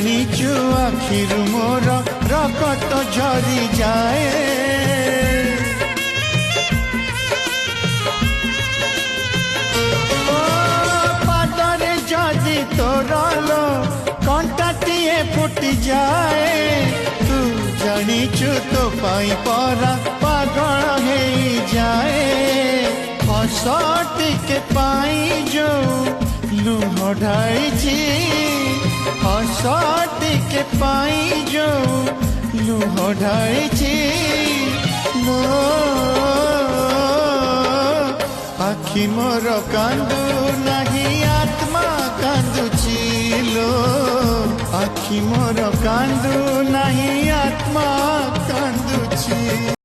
ଜାଣିଛୁ ଆଖିରୁ ମୋର ରକତ ଝରି ଯାଏ ପାଦରେ ଯଦି ତୋର କଣ୍ଟାଟିଏ ଫୁଟି ଯାଏ ତୁ ଜାଣିଛୁ ତୋ ପାଇଁ ପରା ପାଗଳ ହେଇଯାଏ ହସ ଟିକେ ପାଇ ଯୋଉ ଲୁହ ଢାଳିଛି हस टिके पाई जो लुह ढाळिछि लो आखि मोर कांदू नहीं आत्मा कांदुछि लो आखि मोर कांदू नहीं आत्मा कांदुछि।